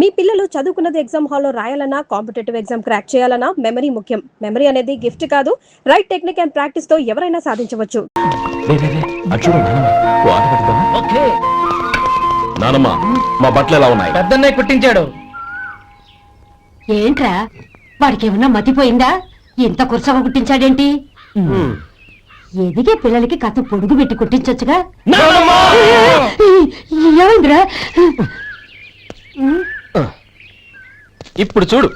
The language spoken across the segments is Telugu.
మీ పిల్లలు చదువుకున్నది ఎగ్జామ్ హాల్లో రాయాలన్నా కాంపిటేటివ్ ఎగ్జామ్ క్రాక్ చేయాలన్నా మెమరీ ముఖ్యం. మెమరీ అనేది గిఫ్ట్ కాదు, రైట్ టెక్నిక్ అండ్ ప్రాక్టీస్ తో ఎవరైనా సాధించవచ్చు. నానమ్మ, మా బట్టలు ఎలా ఉన్నాయి? పెద్దన్నే కుట్టించాడు. ఏంట్రా వాడికి ఏమన్నా మతిపోయిందా? ఇంత కుర్చగా కుట్టించాడేంటి? ఎదిగే పిల్లలకి కథ పొడుగు పెట్టి కుట్టించొచ్చుగా. ఏమైందిరా? ఇప్పుడు చూడు.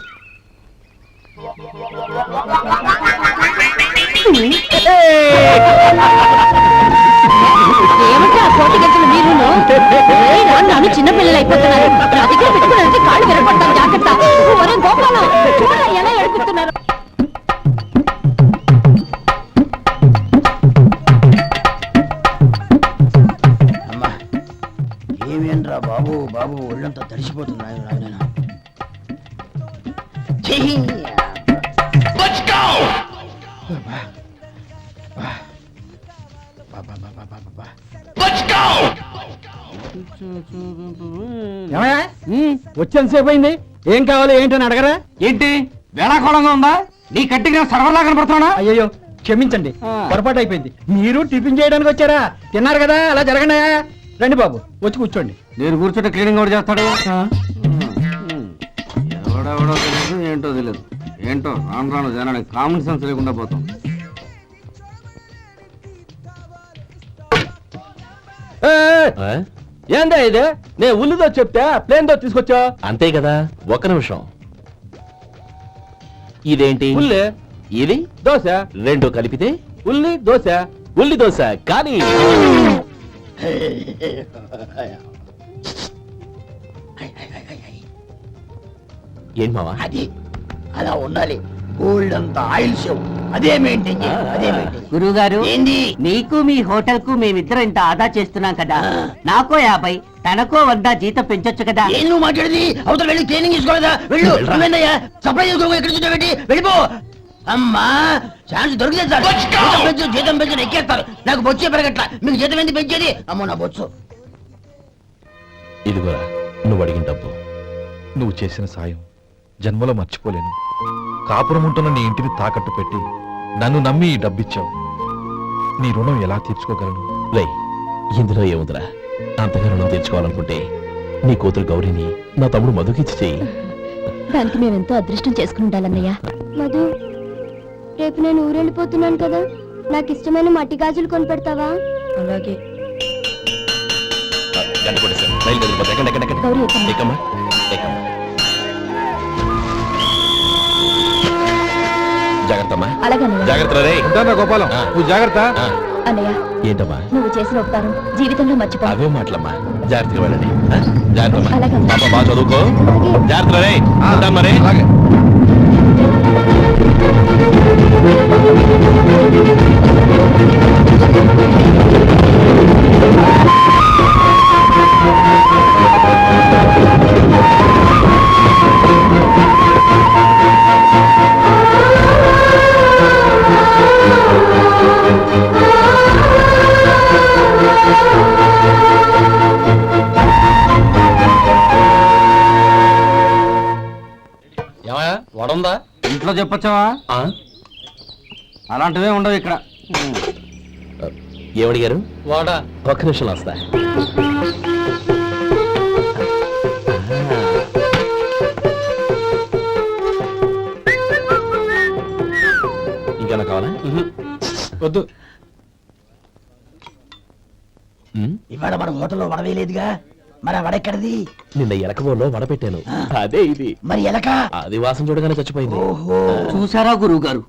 ఏమంటే ఆ కోటి గంటలు మీరు నన్ను చిన్న పిల్లలు అయిపోతున్నారు. నా దగ్గర పెట్టుకోవడానికి కాళ్ళు విరపడతాను, జాగ్రత్త. ఒరే గోపాలం, చూడరా ఎలా ఏడిపిస్తున్నారు. అమ్మా, ఏమేంట్రా బాబు బాబు ఒళ్ళంతా తడిసిపోతున్నాయి. వచ్చేంతసేపు అయింది. ఏం కావాలి ఏంటని అడగరా? ఏంటి వేళాకోళంగా ఉందా? నీ కట్టిగా సర్వర్లా కనపడుతున్నా? అయ్యో క్షమించండి, పొరపాటు అయిపోయింది. మీరు టిఫిన్ చేయడానికి వచ్చారా? తిన్నారు కదా, అలా జరగండి. రండి బాబు, వచ్చి కూర్చోండి. నేను కూర్చుంటే క్లీనింగ్ కూడా చేస్తాడు. ఎవడెవడో తెలియదు, ఏంటో తెలియదు. ఏంటో రాను రాను జనానికి కామన్ సెన్స్ లేకుండా పోతాం. ఏందా ఇది? నేను ఉల్లిదో చెప్తే ప్లేన్ దో తీసుకొచ్చా. అంతే కదా. ఒక్క నిమిషం. ఇదేంటి? ఉల్లి. ఇది దోశ. రెండు కలిపితే ఉల్లి దోశ. ఉల్లి దోశ. కానీ ఏంటి మావా? అది అలా ఉండాలి. గోల్డ్ అంత ఆయిల్ షో అదే మెయింటైన్ చేయాలి. అదే మెయింటైన్. గురువు గారు, ఏంది? నీకు మీ హోటల్ కు మేమిద్దరం ఇంత ఆదా చేస్తున్నాం కదా, నాకో 50 తనకో 100 జీతం పెంచొచ్చు కదా. ఏం నువ్వు మాట్లాడేది? అవతల వెళ్ళి ట్రైనింగ్ తీసుకోలేదా? వెళ్ళు. నువ్వేందయ్యా సప్లై చేసుకో, ఎక్కడ చూడబెట్టి వెళ్ళిపో. అమ్మా, ఛాన్స్ దొరికితే సార్ జీతం పెంచు ఎక్కేస్తారు. నాకు బొచ్చే పెరగట్ల. మీకు జీతం ఎందుకు పెంచేది? అమ్మో నా బొచ్చు. ఇదిగోరా నువ్వు అడిగిన డబ్బు. నువ్వు చేసిన సాయం జన్మలో మర్చిపోలేను. కాపురం ఉంటున్న నీ ఇంటిని తాకట్టు పెట్టి నన్ను నమ్మి ఈ డబ్బిచ్చావు. నీ రుణం ఎలా తీర్చుకోగలను? లే, ఇందులో ఏముందిరా? అంతగా రుణం తీర్చుకోవాలనుకుంటే నీ కూతురు గౌరీని నా తమ్ముడు మధుకిచ్చి చెయ్యి. దానికి మేమెంతో అదృష్టం చేసుకుని ఉండాలన్నయ్య. మధు, రేపు నేను ఊరెళ్ళిపోతున్నాను కదా, నాకు ఇష్టమైన మట్టి గాజులు కొనిపెడతావా? అలాగే. గంట కొట్టేశాను. బయలుదేరిపోతా. ఎక్కండి. గౌరీ, ఎక్కమ్మా. ఎక్కమ్మా, ఎక్కమ్మా. జాగ్రత్తమ్మా. అలాగే జాగ్రత్త రే. ఉంటానా గోపాలం, నువ్వు జాగ్రత్త. అన్నయ్య, ఏంటమ్మా? నువ్వు చేసిన ఉపకారం జీవితంలో మర్చిపో. అవే మాటలమ్మా. జాగ్రత్తగా వెళ్ళండి. జాగ్రత్తమ్మా. అలాగే. పాప బాగా చదువుకో. జాగ్రత్త రే. మరి అలాగే. వడుందా? ఇంట్లో చెప్పొచ్చావా? అలాంటివే ఉండవు ఇక్కడ. ఏమడిగారు? వాడా. ఒక్క నిమిషం వస్తా. ఇంకేనా కావాలా? వద్దు. ఇవాళ మన హోటల్లో వడవేయలేదుగా, మరి ఆ వడెక్కడిది? నిన్న ఎలకబోలో వడ పెట్టాను. అదే ఇది. మరి ఎలక? అది వాసన చూడగానే చచ్చిపోయింది. చూసారా గురువు గారు,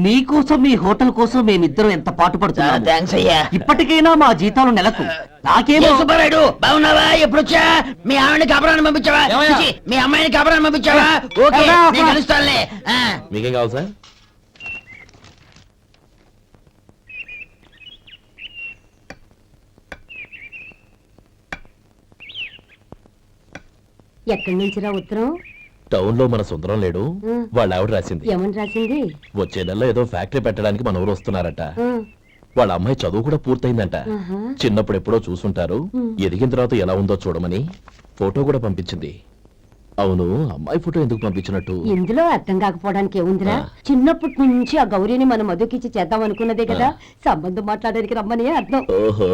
మీకోసం మీ హోటల్ కోసం మేమిద్దరం ఎంత పాటు పడుతున్నాము. థాంక్స్ అయ్యా. ఇప్పటికైనా మా జీతాలు నెలకు నాకేమో. సుబ్బారాయుడు, బాగున్నావా? ఎప్పుడొచ్చా? మీ ఆవిడని కాపురాన్ని పంపించావా? చిచి, మీ అమ్మాయిని కాపురాన్ని పంపించావా? ఓకే, నేను కలుస్తానులే. మీకేం కావాలి సార్? ఎక్కడి నుంచిరా ఉత్తరం? టౌన్ లో మన సుందరం లేడు, వాళ్ళ ఆవిడ రాసింది. ఏమని రాసింది? వచ్చే నెలలో ఏదో ఫ్యాక్టరీ పెట్టడానికి మన ఊరు వస్తున్నారట. వాళ్ళ అమ్మాయి చదువు కూడా పూర్తయిందంట. చిన్నప్పుడు ఎప్పుడో చూసుంటారు, ఎదిగిన తర్వాత ఎలా ఉందో చూడమని ఫోటో కూడా పంపించింది. అవును, అమ్మాయి ఫోటో ఎందుకు పంపించినట్టు? ఇందులో అర్థం కాకపోవడానికి ఏముందిరా, చిన్నప్పటి నుంచి ఆ గౌరీని మన మధుకిచ్చి చేద్దాం అనుకున్నదే కదా, సంబంధం మాట్లాడడానికి రమ్మని అర్థం. ఓహో,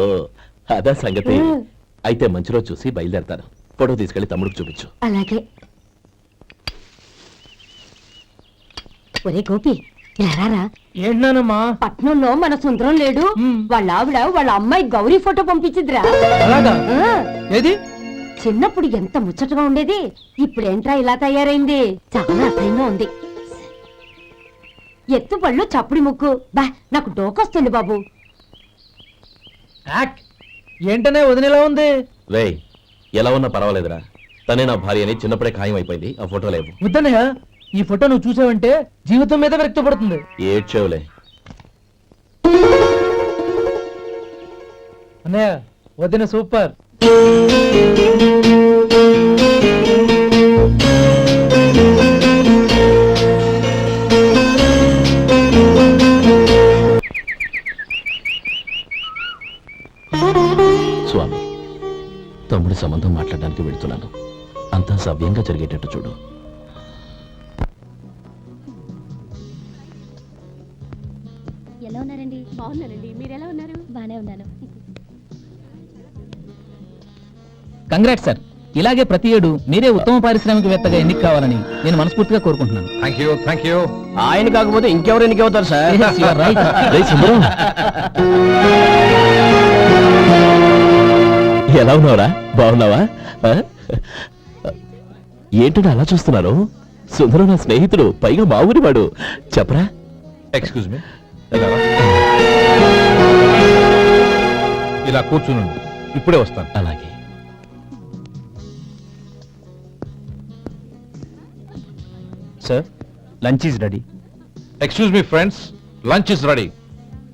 అదా సంగతి. అయితే మంచి రోజు చూసి బయలుదేరతాను. ఫోటో తీసుకెళ్లి తమ్ముడికి చూపించు. అలాగే. ఒరే గోపి, ఇలా రారా. ఏంటన్నానమ్మా? పట్నంలో మన సుందరం లేడు, వాళ్ళ ఆవిడ వాళ్ళ అమ్మాయి గౌరీ ఫోటో పంపించిద్రా. అలాగా? ఆ, ఏది? చిన్నప్పుడు ఎంత ముచ్చటగా ఉండేది, ఇప్పుడేంట్రా ఇలా తయారైంది. చాలా అసహ్యంగా ఉంది. ఎత్తు పళ్ళు చప్పుడి ముక్కు, బా నాకు డోకొస్తుంది బాబు. ఏంటనే వదినేలా ఉంది? రేయ్, ఎలా ఉన్నా పర్వాలేదురా. తనే నా భార్య అని చిన్నప్పుడే ఖాయం అయిపోయింది. ఆ ఫోటో లేవు. వద్దన్నయ్య, ఈ ఫోటో నువ్వు చూసావంటే జీవితం మీద వ్యక్తపడుతుంది. ఏడ్చేవులే. అన్నయ్య, వదిన సూపర్. స్వామి, తమ్ముడి సంబంధం మాట్లాడడానికి వెళ్తున్నాను. అంతా సవ్యంగా జరిగేటట్టు చూడు. ఎలా ఉన్నారండి? బాగున్నానండి. మీరు ఎలా ఉన్నారు? బానే ఉన్నాను. Congrats sir. ఇలాగే ప్రతి ఏడు మీరే ఉత్తమ పారిశ్రామికవేత్తగా ఎన్నిక కావాలని నేను మనస్ఫూర్తిగా కోరుకుంటున్నాను. Thank you. ఆయన కాకపోతే ఇంకెవరు ఎన్నికవుతారు sir? Yes, you are right. రేయ్ సుందరం, ఎలా ఉన్నావురా? బాగున్నావా? ఆ? ఏంటంటే అలా చూస్తున్నారు? సుందరం నా స్నేహితుడు, పైగా మా ఊరి వాడు. చెప్పరా? Excuse me. ఇలా కూర్చుని ఇప్పుడే వస్తాను. అలాగే. Sir, lunch is ready. Excuse me friends, lunch is ready.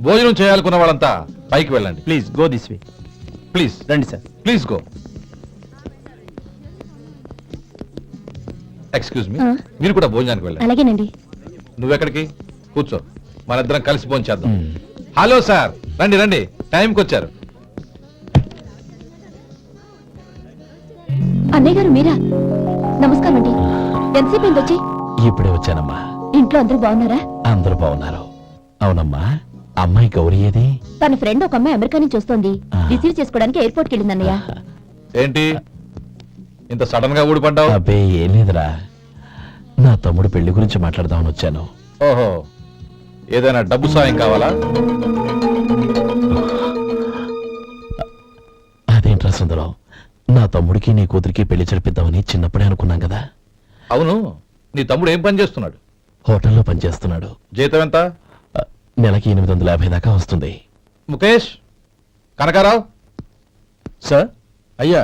భోజనం చేయాలనుకున్న వాళ్ళంతా పైకి వెళ్ళండి. Please go this way. Please రండి sir. Please go. Excuse me, మీరు కూడా భోజనానికి వెళ్ళండి. అలాగేనండి. నువ్వెక్కడికి? కూర్చో, మన ఇద్దరం కలిసి భోజనం చేద్దాం. హలో సార్, రండి రండి, టైంకి వచ్చారు. అన్నయ్య గారు మీరా? నమస్కారం అండి. ఎంతసేపు అయింది వచ్చి? ఇప్పుడే వచ్చానమ్మా. ఇంట్లో అందరూ బాగున్నారా? అందరూ బాగున్నారు. అవునమ్మా, అమ్మాయి గౌరీ ఏది? తన ఫ్రెండ్ ఒక అమ్మాయి అమెరికా నుంచి వస్తోంది. ఆ. రిసీవ్ చేసుకోవడానికి ఎయిర్పోర్ట్కి వెళ్ళింది అన్నయ్య. ఏంటి ఇంత సడన్ గా ఊడిపడ్డావు? అబ్బే ఏం లేదురా, నా తమ్ముడు పెళ్లి గురించి మాట్లాడదామని వచ్చాను. ఓహో, ఏదైనా డబ్బు సాయం కావాలా? అదేంట్రా సుందరం, నా తమ్ముడికి నీ కూతురికి పెళ్లి జరిపిద్దామని చిన్నప్పుడే అనుకున్నాం కదా. అవును, నీ తమ్ముడు ఏం పని చేస్తున్నాడు? హోటల్లో పనిచేస్తున్నాడు. జీతం ఎంత? నెలకి 850 దాకా వస్తుంది. ముఖేష్, కనకారావు. సార్. అయ్యా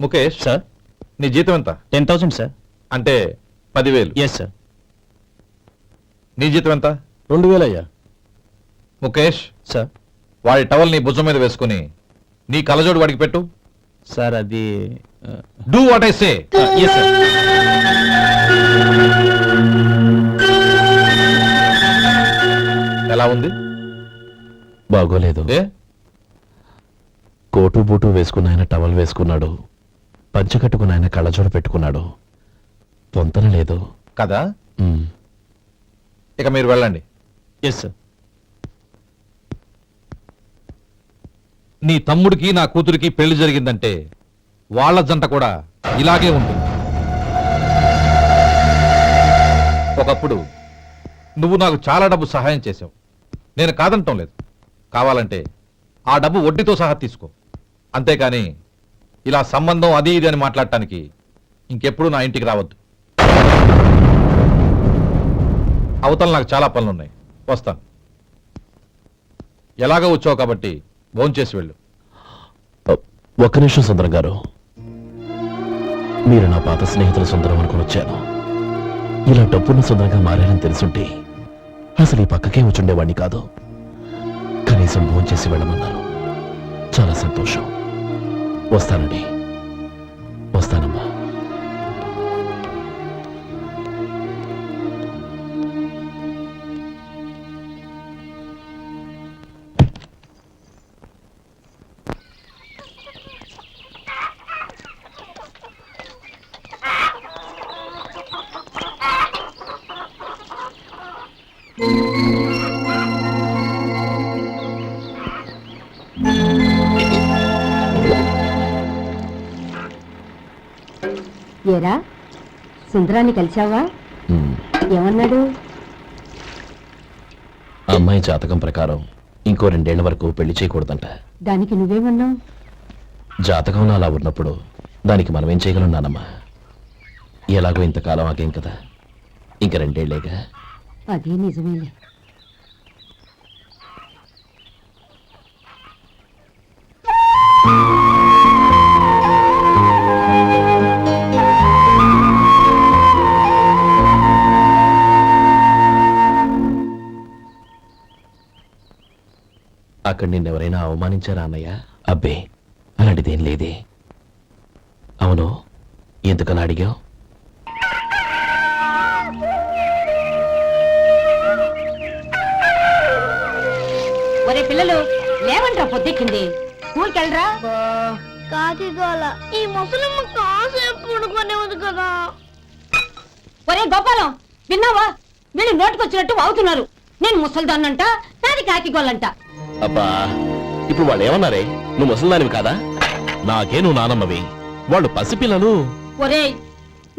ముఖేష్, సార్. నీ జీతం ఎంత? 10,000 సార్. అంటే 10,000. Yes sir. నీ జీతం ఎంత? 2,000 అయ్యా. ముఖేష్, సార్. వాడి టవల్ నీ భుజం మీద వేసుకుని నీ కలజోడు వాడికి పెట్టు. సార్ అది do what I say. Yes sir. ఎలా ఉంది? బాగోలేదు. ఏ? కోటు బూటు వేసుకున్న ఆయన టవల్ వేసుకున్నాడు, పంచ కట్టుకున్న ఆయన కళ్ళజోడు పెట్టుకున్నాడు. పొంతన లేదు కదా? ఉమ్. ఇక మీరు వెళ్ళండి. Yes sir. నీ తమ్ముడికి నా కూతురికి పెళ్లి జరిగిందంటే వాళ్ళ జంట కూడా ఇలాగే ఉంటుంది. ఒకప్పుడు నువ్వు నాకు చాలా డబ్బు సహాయం చేశావు, నేను కాదంటం లేదు. కావాలంటే ఆ డబ్బు వడ్డీతో సహా తీసుకో. అంతేకాని ఇలా సంబంధం అది ఇది అని మాట్లాడటానికి ఇంకెప్పుడు నా ఇంటికి రావద్దు. అవతల నాకు చాలా పనులున్నాయి, వస్తాను. ఎలాగో వచ్చావు కాబట్టి భోంచేసి వెళ్ళు. ఒక్క నిమిషం సుందరం గారు, మీరు నా పాత స్నేహితుల సుందరం అనుకుని వచ్చాను. ఇలా డబ్బున్న సుందరంగా మారారని తెలుసుంటే అసలు ఈ పక్కకే వచ్చుండేవాడిని కాదు. కనీసం భోంచేసి వెళ్ళమన్నారు, చాలా సంతోషం. వస్తానండి. వస్తానమ్మా. ఏరా సుందరాన్ని కలిశావా? ఏమన్నాడు? అమ్మాయి జాతకం ప్రకారం ఇంకో 2 ఏళ్ల వరకు పెళ్లి చేయకూడదంట. దానికి నువ్వేమన్నావు? జాతకంలో అలా ఉన్నప్పుడు దానికి మనం ఏం చేయగలం నానమ్మా? ఎలాగో ఇంతకాలం ఆగేం కదా, ఇంక 2 ఏళ్లేగా. అదే నిజమేలే. అక్కడ నిన్నెవరైనా అవమానించారా అన్నయ్య? అబ్బే, అలాంటిదేం లేదే. అవును, ఎందుకలా అడిగావు? ఒరే పిల్లలు, లేవంట్రా, పొద్దెక్కింది. స్కూల్కి వెళ్ళరా. కాకిగోల ఈ ముసలమ్మ కాసేపు పడుకునే ఉంది కదా. ఒరే గోపాలం, విన్నావా? వీళ్ళు నోటికొచ్చినట్టు అవుతున్నారు. నేను ముసల్దాన్నంట, నాది కాకిగోలంట. అబ్బా, ఇప్పుడు వాళ్ళు ఏమన్నారే? నువ్వు ముసలిదానివి కాదా? నాకే నువ్వు నానమ్మవి, వాళ్ళు పసిపిల్లలు. ఒరేయ్,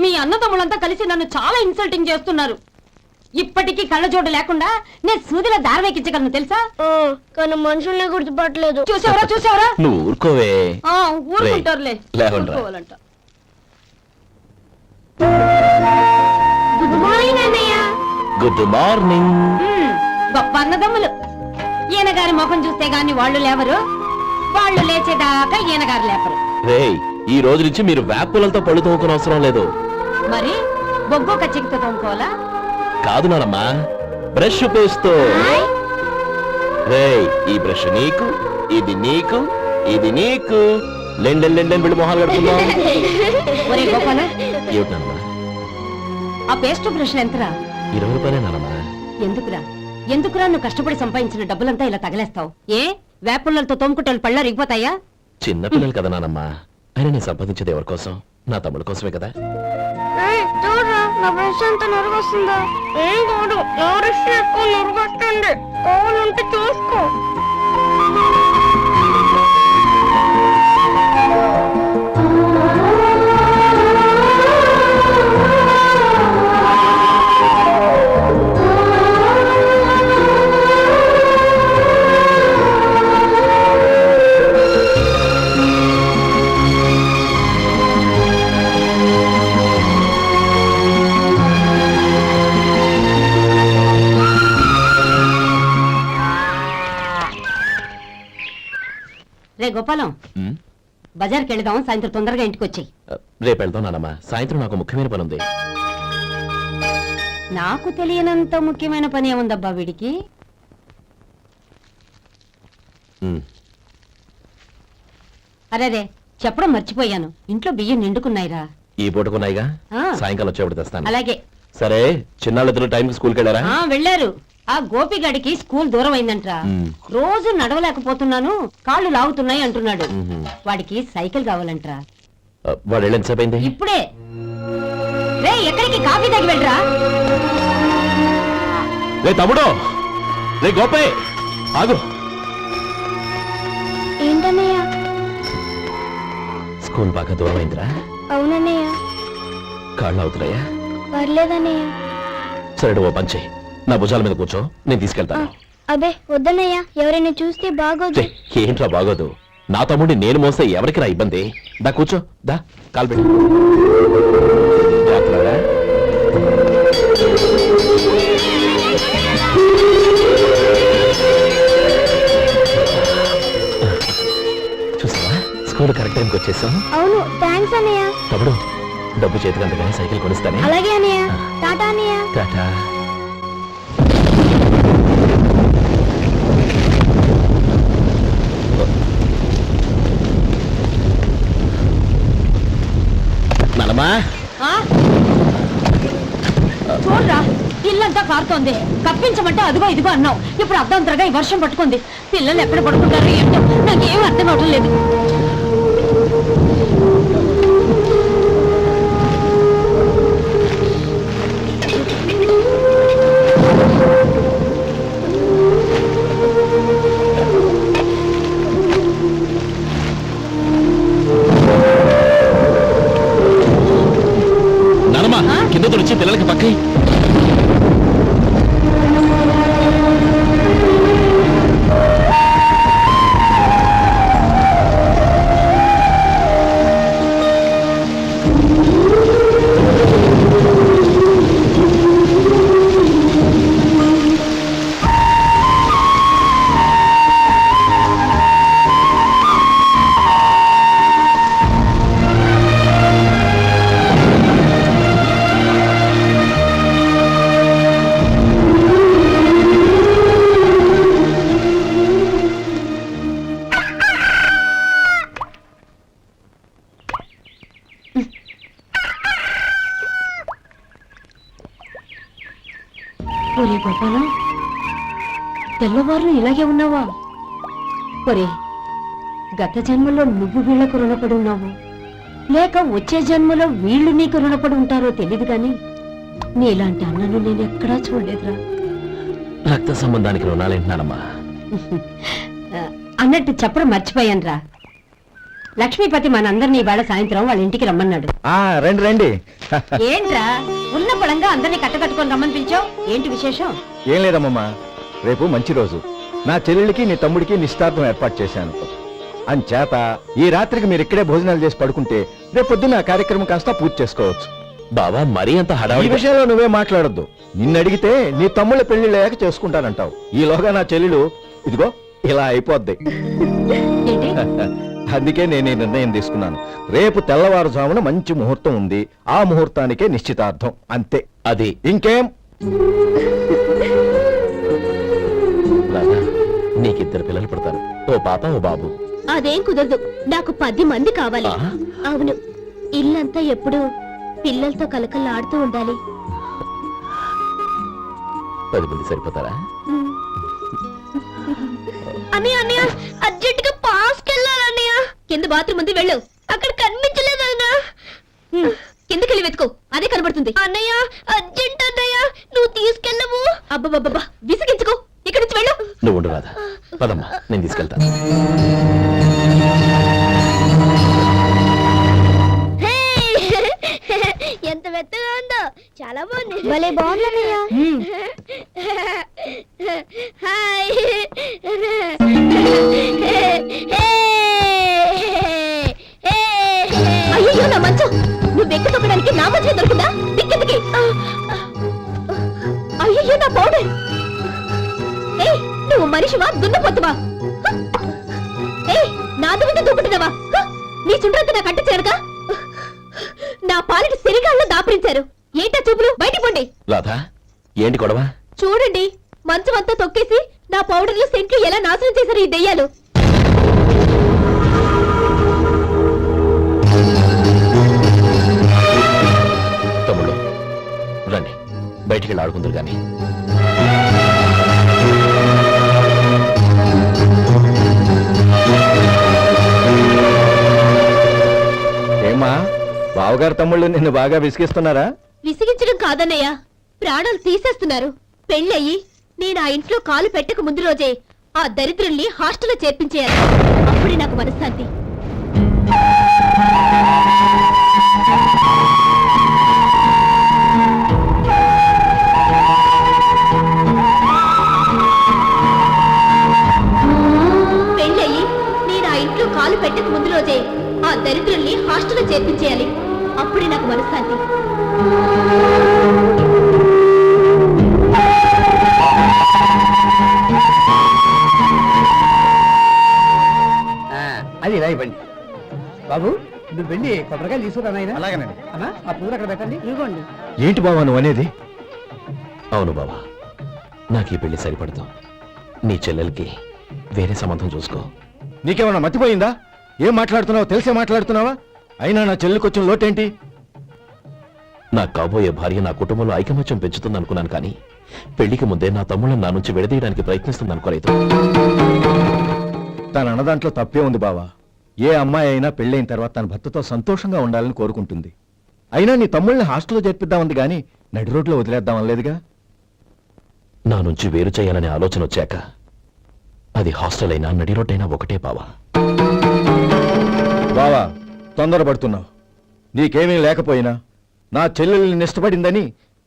మీ అన్నదమ్ములంతా కలిసి నన్ను చాలా ఇన్సల్టింగ్ చేస్తున్నారు. ఇప్పటికీ కళ్ళజోడు లేకుండా నేను సూదిలో దారవేకించగలను తెలుసా? కానీ మనుషుల్ని గుర్తుపట్టలేదు. చూసావరా? నువ్వు ఊరుకోవే. ఊరుకుంటారులే. లేవండ్రా. ఊరుకోవాలంట. గుడ్ మార్నింగ్ అన్నయ్య. Good morning. గొప్ప అన్నదమ్ములు. ఈయన గారి ముఖం చూస్తే గాని వాళ్ళు లేవరు, వాళ్ళు లేచేదాకా ఈయన గారు లేపరు. రేయ్, ఈ రోజు నుంచి మీరు వేపులతో పళ్ళు తోముకునే అవసరం లేదు. మరి బొగ్గు కచ్చికితో తోముకోవాలా? కాదు నానమ్మా, బ్రష్ పేస్తో. రేయ్, ఈ బ్రష్ నీకు, ఇది నీకు, ఇది నీకు. లెండెన్ వీళ్ళు మొహాలు కడుతున్నాం. ఒరే గోపాల, ఏమిటమ్మా? ఆ పేస్ట్ బ్రష్ ఎంతరా? 20 రూపాయలే నానమ్మా. ఎందుకురా నువ్వు కష్టపడి సంపాదించిన డబ్బులంతా ఇలా తగలేస్తావు? ఏ వేపుల్లలతో తోముకుంటే పళ్ళ రిగిపోతాయా? చిన్న పిల్లలు కదా నానమ్మా. ఆయన నేను సంపాదించేది ఎవరి కోసం? నా తమ్ముడు కోసమే కదా. చూడరా, నా బ్రష్ అంత నొరగొస్తుందా? ఏం కాదు, నా బ్రష్ ఎక్కువ నొరగొస్తుంది. కావాలంటే చూసుకో. రే గోపాలం, బజార్కి వెళదాం, సాయంత్రం తొందరగా ఇంటికి వచ్చాయి. రేపు వెళ్దాం నానమ్మా. సాయంత్రం నాకు ముఖ్యమైన పని ఉంది. నాకు తెలియనంత ముఖ్యమైన పని ఏముందబ్బా వీడికి? అరేరే, చెప్పడం మర్చిపోయాను, ఇంట్లో బియ్యం నిండుకున్నాయిరా. ఈ పూటకున్నాయిగా, ఆ. సాయంకాలం వచ్చేప్పుడు తెస్తాను. అలాగే. సరే, చిన్నాళ్ళిద్దరు టైంకి స్కూల్కి వెళ్ళారా? వెళ్ళారు. ఆ గోపిగాడికి స్కూల్ దూరం అయిందంట్రా. రోజు నడవలేకపోతున్నాను, కాళ్ళు లాగుతున్నాయి అంటున్నాడు. వాడికి సైకిల్ కావాలంట్రా. వాడు వెళ్ళి ఎంతసేపు అయింది? ఇప్పుడే. రే, ఎక్కడికి? కాఫీ తాగి వెళ్ళరా. రే తమ్ముడు, రే గోపే, ఆగు. ఏంటన్నయ్య? స్కూల్ బాగా దూరం అయిందిరా. అవునన్నయ్య. కాళ్ళు అవుతున్నాయా? పర్లేదన్నయ్య. సరే, ఓ పంచే, నా భుజాల మీద కూర్చో, నేను తీసుకెళ్తాను. అబే వద్దన్నయ్య, ఎవరైనా చూస్తే బాగోదు. ఏంట్రా బాగోదు? నా తమ్ముడిని నేను మోస్తే ఎవరికి రా ఇబ్బంది? దా కూర్చో, దా కాలు పెట్టు. జాగ్రత్తగా. చూసావా, స్కూల్ కరెక్ట్ టైంకి వచ్చేసాం. అవును, థ్యాంక్స్ అన్నయ్య. తమ్ముడు, డబ్బు చేతికి అంతగానే సైకిల్ కొనిస్తానే. అలాగే అన్నయ్య. టాటా అన్నయ్య. టాటా. నానమ్మా, చూడరా, ఇల్లంతా కారుతోంది. కప్పించమంటే అదిగో ఇదిగో అన్నావు, ఇప్పుడు అర్ధంతరగా ఈ వర్షం పట్టుకుంది. పిల్లలు ఎక్కడ పడుకుంటారో ఏంటో నాకేం అర్థం అవటం లేదు. ఓకే. ఒరే గోపాలం, తెల్లవారు ఇలాగే ఉన్నావా? ఒరే, గత జన్మలో నువ్వు వీళ్లకు రుణపడి ఉన్నావు, లేక వచ్చే జన్మలో వీళ్ళు నీకు రుణపడి ఉంటారో తెలియదు గాని నీలాంటి అన్నను నేను ఎక్కడా చూడలేదురా. రక్త సంబంధానికి రుణాలేంటున్నానమ్మా. అన్నట్టు చెప్పడం మర్చిపోయానురా. లక్ష్మీపతి మనందరినీ ఇవాళ సాయంత్రం వాళ్ళ ఇంటికి రమ్మన్నాడు. రండి రండి. ఏంట్రా ఉన్న పడంగా అందరినీ కట్టకట్టుకొని రమ్మని పిలిచావు? ఏంటి విశేషం? ఏం లేదమ్మమ్మా, రేపు మంచి రోజు. నా చెల్లెళ్ళకి నీ తమ్ముడికి నిశ్చితార్థం ఏర్పాటు చేశాను. అంచేత ఈ రాత్రికి మీరు ఇక్కడే భోజనాలు చేసి పడుకుంటే రేపు పొద్దున్న ఆ కార్యక్రమం కాస్త పూర్తి చేసుకోవచ్చు. బావా మరీ అంత ఈ హడావిడి విషయంలో నువ్వే మాట్లాడొద్దు. నిన్ను అడిగితే నీ తమ్ముళ్ళ పెళ్లిళ్ళయ్యాక చేసుకుంటానంటావు. ఈలోగా నా చెల్లెలు ఇదిగో ఇలా అయిపోద్ది. ఏంటి? అందుకే నేను ఈ నిర్ణయం తీసుకున్నాను. రేపు తెల్లవారుజామున మంచి ముహూర్తం ఉంది. ఆ ముహూర్తానికే నిశ్చితార్థం, అంతే. అది ఇంకేం? రాధా, నీకిద్దరు పిల్లలు పుడతారు, ఓ పాప ఓ బాబు. అదేం కుదరదు, నాకు 10 మంది కావాలి. ఆ? అవును, ఇల్లంతా ఎప్పుడు పిల్లలతో కలకల్లాడుతూ ఉండాలి. 10 మంది సరిపోతారా? అన్నయ్య అన్నయ్య, అర్జెంట్ గా పాస్కి వెళ్ళాలన్నయ్య. కింద బాత్రూమ్ ఉంది, వెళ్ళు. అక్కడ కనిపించలేదు అన్నా. కిందకెళ్ళి వెతుకో, అదే కనబడుతుంది. అన్నయ్య అర్జెంట్ అన్నయ్య, నువ్వు తీసుకెళ్ళవు. అబ్బబ్బబ్బా, విసిగించుకో, ఇక్కడి నుంచి వెళ్ళు. నువ్వు ఉండు రాధా, పదమ్మా నేను తీసుకెళ్తాను. ఎంత మెత్తగా ఉందో, చాలా బాగుంది. భలే బాగుందన్నయ్య. హాయ్. అయ్యో నా మంచం, నువ్వు వెక్కి తొక్కడానికి నా మంచం దొరుకుతుందా? దిక్కెందుకి? అయ్యో నా పౌడర్. నువ్వు మనిషివా దున్నపోతువా? నాది మీద దూకుంటున్నావా? నీ చుండ్రంతా నా కట్ట చేరగా నా పాలిటి శరీరాల్లో దాపరించారు. ఏంటా చూపులు? బయటికి పోండి. రాధా, ఏంటి గొడవ? చూడండి, మంచం అంతా తొక్కేసి నా పౌడర్లు సెంట్లు ఎలా నాశనం చేశారు ఈ దెయ్యాలు. తమ్ముళ్ళు రండి, బయటికి వెళ్ళి ఆడుకుందరు గాని. ఏమా, బావగారు తమ్ముళ్ళు నిన్ను బాగా విసిగిస్తున్నారా? విసిగించడం కాదన్నయ్య, ప్రాణాలు తీసేస్తున్నారు. పెళ్ళయి నేను ఆ ఇంట్లో కాలు పెట్టక ముందు రోజే ఆ దరిద్రుల్ని హాస్టల్లో చేర్పించేయాలి. అప్పుడే నాకు మనశ్శాంతి. పెళ్ళయి నేను ఆ ఇంట్లో కాలు పెట్టక ముందు రోజే ఆ దరిద్రుల్ని హాస్టల్లో చేర్పించేయాలి. అప్పుడే నాకు మనశ్శాంతి. అది ఇలా ఇవ్వండి. బాబు, నువ్వు వెళ్ళి కొబ్బరికాయలు తీసుకురా. అలాగేనండి. అమ్మా, ఆ పూలు అక్కడ పెట్టండి. ఇవ్వండి. ఏంటి బాబా నువ్వు అనేది? అవును బావా, నాకు ఈ పెళ్లి సరిపడదు. నీ చెల్లెలకి వేరే సంబంధం చూసుకో. నీకేమన్నా మతిపోయిందా? ఏం మాట్లాడుతున్నావో తెలిసే మాట్లాడుతున్నావా? అయినా నా చెల్లికి వచ్చిన లోటేంటి? నా కాబోయే భార్య నా కుటుంబంలో ఐకమత్యం పెంచుతుంది అనుకున్నాను, కానీ పెళ్లికి ముందే నా తమ్ముళ్ళని నా నుంచి విడదీయడానికి ప్రయత్నిస్తుంది అనుకోలేదు. తన అన్నదాంట్లో తప్పే ఉంది బావా. ఏ అమ్మాయి అయినా పెళ్ళైన తర్వాత తన భర్తతో సంతోషంగా ఉండాలని కోరుకుంటుంది. అయినా నీ తమ్ముళ్ళని హాస్టల్లో చేర్పిద్దామంది గాని నడి రోడ్లో వదిలేద్దామనలేదుగా. నా నుంచి వేరు చేయాలనే ఆలోచన వచ్చాక అది హాస్టల్ అయినా నడి రోడ్డైనా ఒకటే బావా. బావా, తొందరపడుతున్నావు. నీకేమీ లేకపోయినా నా చెల్లెల్ని ఇష్టపడిందని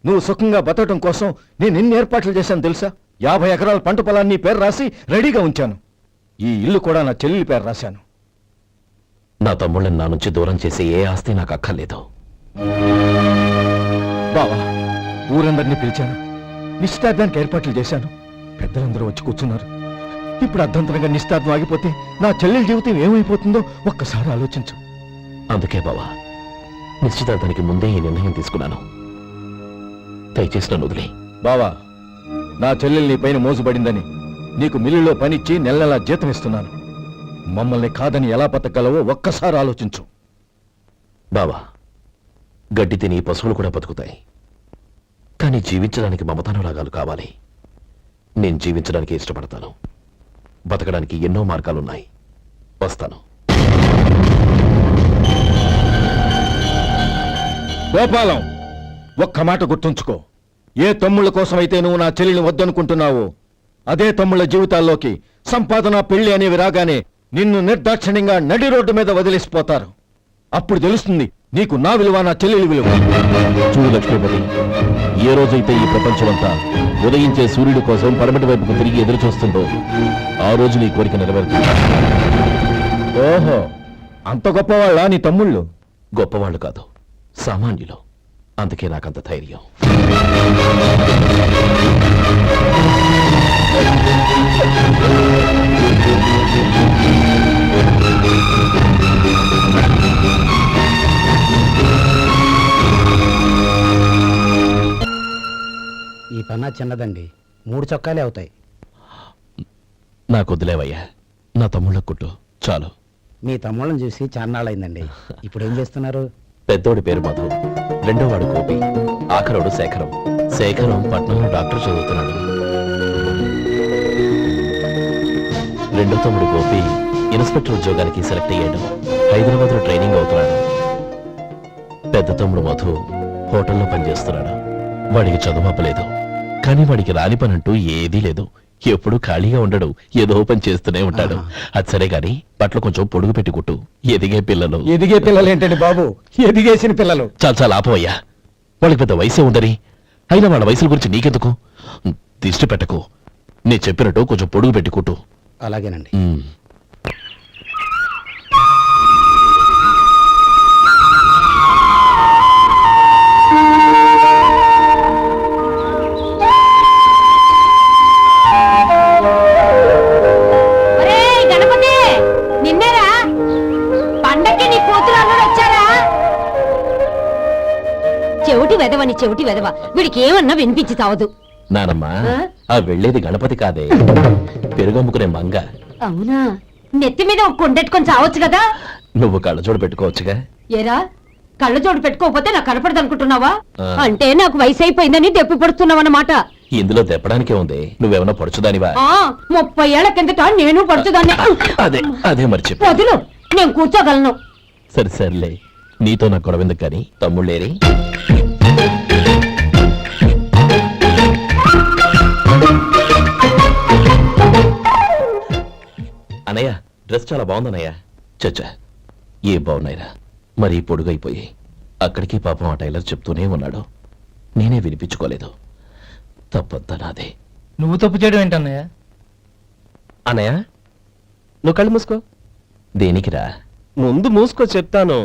నువ్వు సుఖంగా బతకడం కోసం నేను ఎన్ని ఏర్పాట్లు చేశాను తెలుసా? 50 ఎకరాల పంట పొలాన్ని నీ పేరు రాసి రెడీగా ఉంచాను. ఈ ఇల్లు కూడా నా చెల్లెలి పేరు రాశాను. నా తమ్ముళ్ళని నా నుంచి దూరం చేసే ఏ ఆస్తి నాకు అక్కర్లేదు. బావా, ఊరందరినీ పిలిచాను, నిశ్చితార్థానికి ఏర్పాట్లు చేశాను. పెద్దలందరూ వచ్చి కూర్చున్నారు. ఇప్పుడు అర్ధంతరంగా నిశ్చితార్థం ఆగిపోతే నా చెల్లెలి జీవితం ఏమైపోతుందో ఒక్కసారి ఆలోచించు. అందుకే బావా, నిశ్చితార్థానికి ముందే ఈ నిర్ణయం తీసుకున్నాను. దయచేసి నన్ను వదిలే. బావా, నా చెల్లెలు నీ పైన మోజుబడిందని నీకు మిల్లులో పనిచ్చి నెల నెలా జీతం ఇస్తున్నాను. మమ్మల్ని కాదని ఎలా బతకగలవో ఒక్కసారి ఆలోచించు. బావా, గడ్డి తిని పశువులు కూడా బతుకుతాయి, కానీ జీవించడానికి మమతానురాగాలు కావాలి. నేను జీవించడానికి ఇష్టపడతాను. బతకడానికి ఎన్నో మార్గాలున్నాయి. వస్తాను. గోపాలం, ఒక్క మాట గుర్తుంచుకో. ఏ తమ్ముళ్ళ కోసమైతే నువ్వు నా చెల్లిని వద్దనుకుంటున్నావో అదే తమ్ముళ్ళ జీవితాల్లోకి సంపాదన, పెళ్లి అనేవి రాగానే నిన్ను నిర్దాక్షిణ్యంగా నడి రోడ్డు మీద వదిలేసిపోతారు. అప్పుడు తెలుస్తుంది నీకు నా విలువ, నా చెల్లెలి విలువ. చూడు లక్ష్మీపతి, ఏ రోజైతే ఈ ప్రపంచమంతా ఉదయించే సూర్యుడి కోసం పడమటి వైపుకు తిరిగి ఎదురు చూస్తుందో ఆ రోజు నీ కోరిక నెరవేరుతుంది. ఓహో, అంత గొప్పవాళ్ళ నీ తమ్ముళ్ళు? గొప్పవాళ్ళు కాదు, సామాన్యులు. అందుకే నాకంత ధైర్యం. ఈ పన్నా చిన్నదండి, 3 చొక్కాలే అవుతాయి. నాకు వదిలేవయ్యా, నా తమ్ముళ్ళ కుట్టు చాలు. మీ తమ్ముళ్ళని చూసి చాన్నాళ్ళైందండి. ఇప్పుడు ఏం చేస్తున్నారు? పెద్దోడి పేరు మధు, రెండోవాడు గోపి, ఆఖరోడు శేఖరం. శేఖరం పట్నంలో డాక్టర్ చదువుతున్నాడు. రెండో తమ్ముడు గోపి ఇన్స్పెక్టర్ ఉద్యోగానికి సెలెక్ట్ అయ్యాడు. హైదరాబాద్ లో ట్రైనింగ్ అవుతున్నాడు. పెద్ద తమ్ముడు మధు హోటల్లో పనిచేస్తున్నాడు. వాడికి చదువు అప్పలేదు, కానీ వాడికి రాని పని అంటూ ఏదీ లేదు. ఎప్పుడు ఖాళీగా ఉండడు, ఏదో పని చేస్తూనే ఉంటాడు. అది సరే గాని బట్టలు కొంచెం పొడుగు పెట్టి కుట్టు. ఎదిగే పిల్లలు. ఎదిగే పిల్లలు ఏంటండి బాబు, ఎదిగేసిన పిల్లలు. చాలా ఆపవయ్యా, వాళ్ళకి పెద్ద వయసే ఉండని. అయినా వాళ్ళ వయసుల గురించి నీకెందుకు? దిష్టి పెట్టకు. నేను చెప్పినట్టు కొంచెం పొడుగు పెట్టి కుట్టు. అలాగేనండి. గణపతి, నిన్నేరా? పండక్కి నీ కూతురు అల్లుడు వచ్చారా? చెవిటి వెదవని చెవిటి వెదవ, వీడికి ఏమన్నా వినిపించి తావదు. నానమ్మా, ఆ వెళ్ళేది గణపతి కాదే, పెరుగమ్ముకునే మంగ. అవునా? నెత్తి మీద ఒక కొండెట్టుకొని చావచ్చు కదా. నువ్వు కళ్ళజోడు పెట్టుకోవచ్చుగా. ఏరా, కళ్ళజోడు పెట్టుకోకపోతే నాకు కనపడదు అనుకుంటున్నావా? ఆ. అంటే నాకు వయసు అయిపోయిందని దెప్పి పడుతున్నావన్నమాట. ఇందులో దెప్పడానికే ఉంది. నువ్వేమన్నా పడుచుదానివా? 30 ఏళ్ల కిందట నేను పడుచుదాన్ని. అదే అదే మరి చెప్పు. వదులు, నేను కూర్చోగలను. సరే సర్లే, నీతో నాకు గొడవెందుకు కానీ. తమ్ముళ్ళేరి? అనయ్య, డ్రెస్ చాలా బాగుందన్నయ్య. చచ్చా, ఏ బాగున్నాయిరా, మరీ పొడుగైపోయి. అక్కడికి పాపం ఆ టైలర్ చెప్తూనే ఉన్నాడు, నేనే వినిపించుకోలేదు. తప్పంతా నాదే. నువ్వు తప్పు చేయడం ఏంటన్నయ్య? అనయ్య, నువ్వు కళ్ళు మూసుకో. దేనికిరా? ముందు మూసుకో చెప్తాను.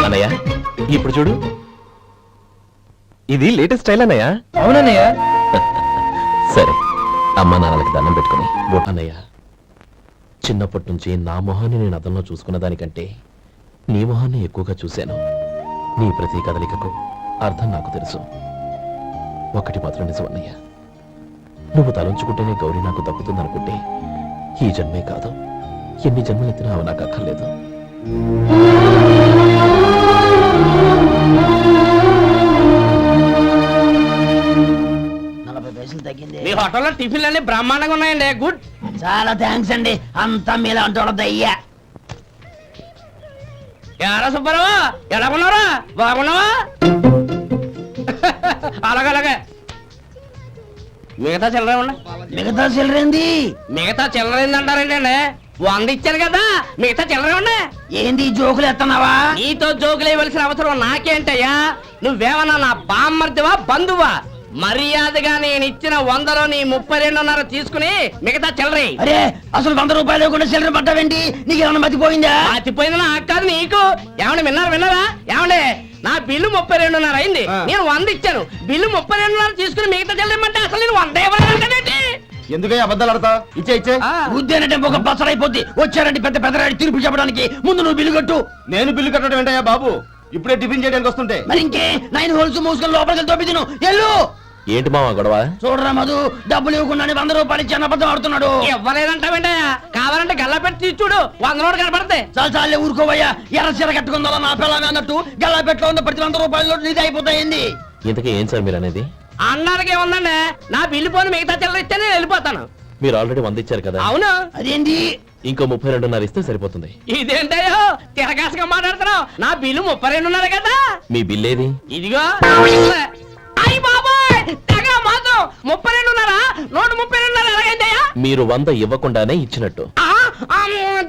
అనయ్య, ఇప్పుడు చూడు. ఇది లేటెస్ట్ స్టైల్ అన్నయ్య. అవునన్నయ్య. సరే, అమ్మా నాన్నలకి దండం పెట్టుకుని అన్నయ్య, చిన్నప్పటి నుంచి నా మొహాన్ని నేను అదనలో చూసుకున్న దానికంటే నీ మొహాన్ని ఎక్కువగా చూశాను. నీ ప్రతి కదలికకు అర్థం నాకు తెలుసు. ఒకటి మాత్రం నిజం అన్నయ్య, నువ్వు తలంచుకుంటేనే గౌరీ నాకు దక్కుతుందనుకుంటే ఈ జన్మే కాదు, ఎన్ని జన్మలెత్తినా అవి నాకు అక్కర్లేదు. మీ హోటల్లో టిఫిన్లు అన్ని బ్రహ్మాండంగా ఉన్నాయండి. గుడ్, చాలా థ్యాంక్స్ అండి. అంతా మీలా అంటోడదయ్యా. ఎలా సుబ్బారావు, ఎలా ఉన్నారా? బాగున్నావా? అలాగే మిగతా చిల్లర ఉన్నా. మిగతా చిల్లరేంది? మిగతా చిల్లరేంది అంటారండి అండి. 100 ఇచ్చాను కదా మిగతా చిల్లర ఉన్నా. ఏంది జోకులు ఎత్తన్నావా? నీతో జోకులు ఇవ్వాల్సిన అవసరం నాకేంటయ్యా? నువ్వేమన్నా నా బామ్మర్దివా బంధువా? మర్యాదగా నేను ఇచ్చిన 100లో నీ 32.5 తీసుకుని మిగతా చిల్లరి. అరే అసలు 100 రూపాయలు కూడా చిల్లర పట్టావేంటి? నీకేమన్నా మతిపోయిందా? మతిపోయింది నాకు కాదు నీకు. ఏమండి విన్నారా? ఏమండి నా బిల్లు 32.5 అయింది. నేను 100 ఇచ్చాను. బిల్లు 32.5 తీసుకుని మిగతా చిల్లరమంటే అసలు నేను 100 ఇవ్వాలంటే ఎందుకయ్యా అబద్ధాలు ఆడతా? ఇచ్చే ఉద్యానంటే ఒక బసరైపోద్ది. వచ్చారంటే పెద్ద పెద్దరాడి తీర్పు చెప్పడానికి ముందు నువ్వు బిల్లు కట్టు. నేను బిల్లు కట్టడం ఏంటయ్యా బాబు? ఇప్పుడే టిఫిన్ చేయడానికి వస్తుంటే. మరి ఇంకే 9 హోల్స్ మూసుకొని లోపలికి తోపి తిను. ఎల్లు. ఏంటి మావా గొడవ? చూడరా మధు, డబ్బులు ఇవ్వకుండా 100 రూపాయలు ఇచ్చి అబద్ధం ఆడుతున్నాడు. ఇవ్వలేదంటావేంటయ్యా? కావాలంటే గల్లా పెట్టి తీసి చూడు, 100 నోటు కనపడతాయి. చాలే ఊరుకోవయ్యా. ఎర్ర చీర కట్టుకుందా నా పిల్లగా అన్నట్టు గల్లా పెట్టులో ఉన్న ప్రతి 100 రూపాయలు నీది అయిపోతాయింది. ఇంతకీ ఏం సార్ మీరు అనేది? అన్నారకి ఏముందండి, నా బిల్లు పోని మిగతా చిల్లర ఇస్తే నేను వెళ్ళిపోతాను. మీరు ఆల్రెడీ 100 ఇచ్చారు కదా? అవును. అదేంటి ఇంకో 32.5 ఇస్తే సరిపోతుంది. ఇదేంటయ్యో తిరగాసుగా మాట్లాడుతున్నావు? నా బిల్లు 32.5 కదా. మీ బిల్ ఏది? ఇదిగో. అయ్య బాబాయ్, తెగ మాత్రం 32.5 నోటు 32.5 ఎలాగైందయ్యా? మీరు 100 ఇవ్వకుండానే ఇచ్చినట్టు.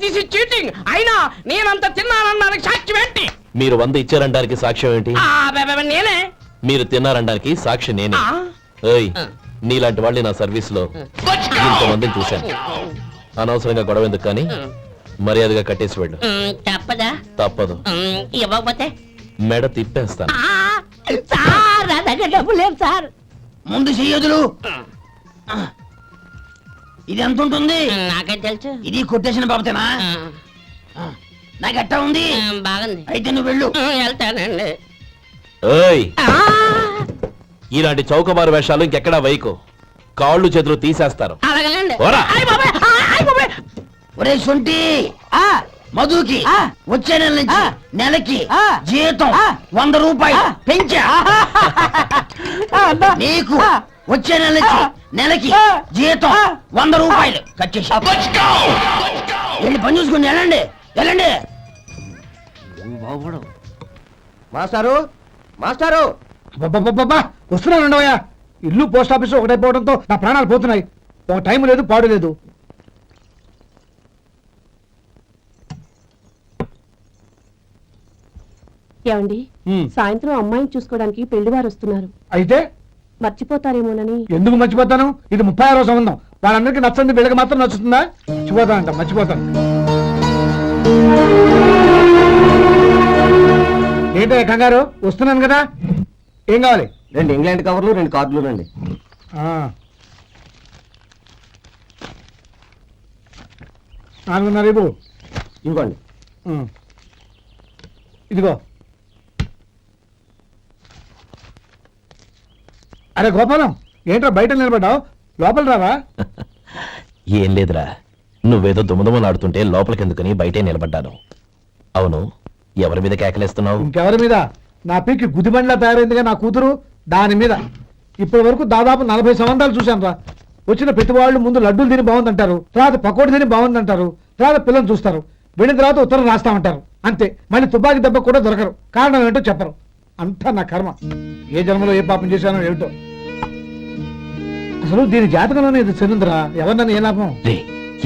This is cheating. అయినా నేనంత తిన్నానన్నానికి సాక్ష్యం ఏంటి? మీరు 100 ఇచ్చారనడానికి సాక్ష్యం ఏంటి? నేనే. మీరు తిన్నారనడానికి సాక్షి నేనే. ఏయ్, నీలాంటి వాళ్ళని నా సర్వీస్ లో ఇంతమందిని చూశాను. అనవసరంగా గొడవ ఎందుకు కానీ మర్యాదగా కట్టేసి వెళ్ళు. తప్పదా? తప్పదు. ఇవ్వకపోతే మెడ తిప్పేస్తాను. సార్ నా దగ్గర డబ్బు లేదు సార్. ముందు చెయ్యదులు. ఇది ఎంత ఉంటుంది? నాకేం తెలుసు. ఇది కొట్టేసిన బాబతేనా? నాకు ఎట్టా ఉంది? బాగుంది. అయితే నువ్వు వెళ్ళు. వెళ్తానండి. ఏయ్, ఇలాంటి చౌకబారు వేషాలు ఇంకెక్కడా వైకు. కాళ్ళు చేతులు తీసేస్తారు. ఓరా. ఒరే సొంటి, మధుకి వచ్చే నెల నుంచి నెలకి జీతం 100 రూపాయలు పెంచా. నీకు వచ్చే నెల నుంచి నెలకి జీతం 100 రూపాయలు కట్ చేసి వెళ్ళి పని చూసుకుని వెళ్ళండి. మాస్టారు మాస్టారు వస్తున్నాను ఉండవయ్యా. ఇల్లు పోస్ట్ ఆఫీసు ఒకటైపోవడంతో నా ప్రాణాలు పోతున్నాయి. ఒక టైం లేదు, పాడు లేదు. ఏమండి, సాయంత్రం అమ్మాయిని చూసుకోవడానికి పెళ్లివారు వస్తున్నారు. అయితే మర్చిపోతారేమోనని. ఎందుకు మర్చిపోతాను? ఇది 36వ సంబంధం. వాళ్ళందరికీ నచ్చంది వీళ్ళకి మాత్రం నచ్చుతుందా? మర్చిపోతాను. ఏంటో కంగారు? వస్తున్నాను కదా. ఏం కావాలి? 2 ఇంగ్లాండ్ కవర్లు 2 కార్డులు రండి. 4.5 ఇవ్వండి. ఇదిగో. అరే గోపాలం, ఏంట్రా బయట నిలబడ్డావు? లోపల రావా? ఏం లేదురా, నువ్వేదో దుమదుమలాడుతుంటే లోపలికెందుకని బయటే నిలబడ్డాను. అవును, ఎవరి మీద కేకలేస్తున్నావు? ఇంకెవరి మీద? నా పీకి గుదిబండ్లా తయారైందిగా నా కూతురు, దాని మీద. ఇప్పటి వరకు దాదాపు 40 సంవత్సరాలు చూశాను రా. వచ్చిన ప్రతి వాళ్ళు ముందు లడ్డూలు తిని బాగుందంటారు, తర్వాత పకోడి తిని బాగుందంటారు, తర్వాత పిల్లలు చూస్తారు, వెళ్ళిన తర్వాత ఉత్తరం రాస్తామంటారు. అంతే. మళ్ళీ తుపాకీ దెబ్బ కూడా దొరకరు. కారణం ఏంటో చెప్పరు. అంతా నా కర్మ. ఏ జన్మలో ఏ పాపం చేశానో ఏమిటో. అసలు దీని జాతకంలోనే ఇది చెందిందిరా. ఎవరినన్నా ఏ లాభం?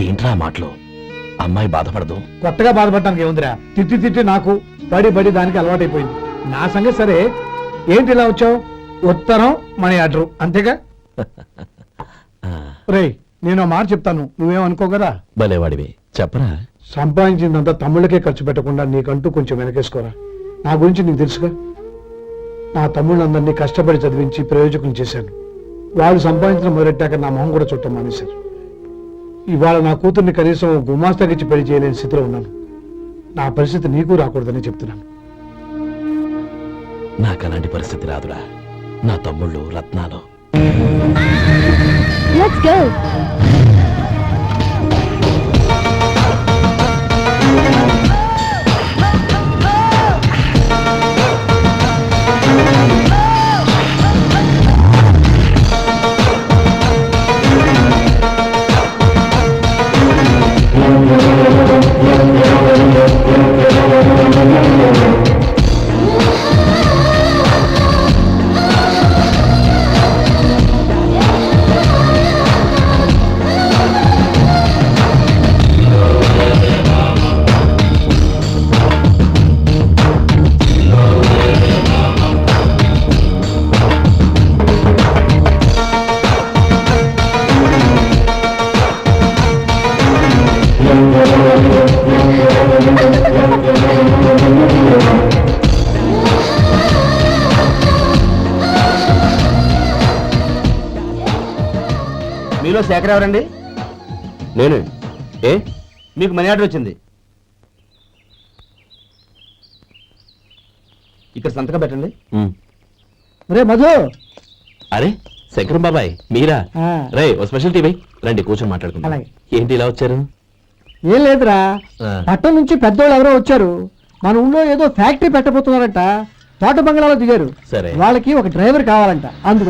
ఏంట్రా మాటలు? అమ్మాయి బాధపడదు. కొత్తగా బాధపడటానికి ఏముందిరా? తిట్టి నాకు బడి దానికి అలవాటైపోయింది. నా సంగతి సరే, ఏంటి ఇలా వచ్చావు? ఉత్తరం మనీ ఆర్డర్ అంతేగా? రేయ్, నేను మాట చెప్తాను, నువ్వేమనుకో కదా. భలేవాడివి, చెప్పరా. సంపాదించిందంతా తమ్ముళ్ళకే ఖర్చు పెట్టకుండా నీకంటూ కొంచెం వెనకేసుకోరా. నా గురించి నీకు తెలుసుగా. నా తమ్ముళ్ళందరినీ కష్టపడి చదివించి ప్రయోజకులు చేశాను. వాళ్ళు సంపాదించడం మొదలెట్టాక నా మొహం కూడా చుట్టం మానేశారు. ఇవాళ నా కూతుర్ని కనీసం గుమాస్తాకిచ్చి పెళ్లి చేయలేని స్థితిలో ఉన్నాను. నా పరిస్థితి నీకు రాకూడదని చెప్తున్నాను. నాకు అలాంటి పరిస్థితి రాదురా. నా తమ్ముళ్ళు రత్నాలు. Let's go. మీలో శేఖర్ ఎవరండి? నేను ఏ మీకు మనీ ఆర్డర్ వచ్చింది. ఇక్కడ సంతకం పెట్టండి. రే మధు, అరే శంకరం బాబాయ్ మీరా? రే ఓ స్పెషల్ టీవీ రండి కూర్చొని మాట్లాడుకుందాం. అలాగే. ఏంటి ఇలా వచ్చారు? ఏం లేదురా, ఆ. పట్టణం నుంచి పెద్దోళ్ళు ఎవరో వచ్చారు. మన ఊళ్ళో ఏదో ఫ్యాక్టరీ పెట్టబోతున్నారంట. తోట బంగ్లాలో దిగారు. సరే. వాళ్ళకి ఒక డ్రైవర్ కావాలంట. అందులో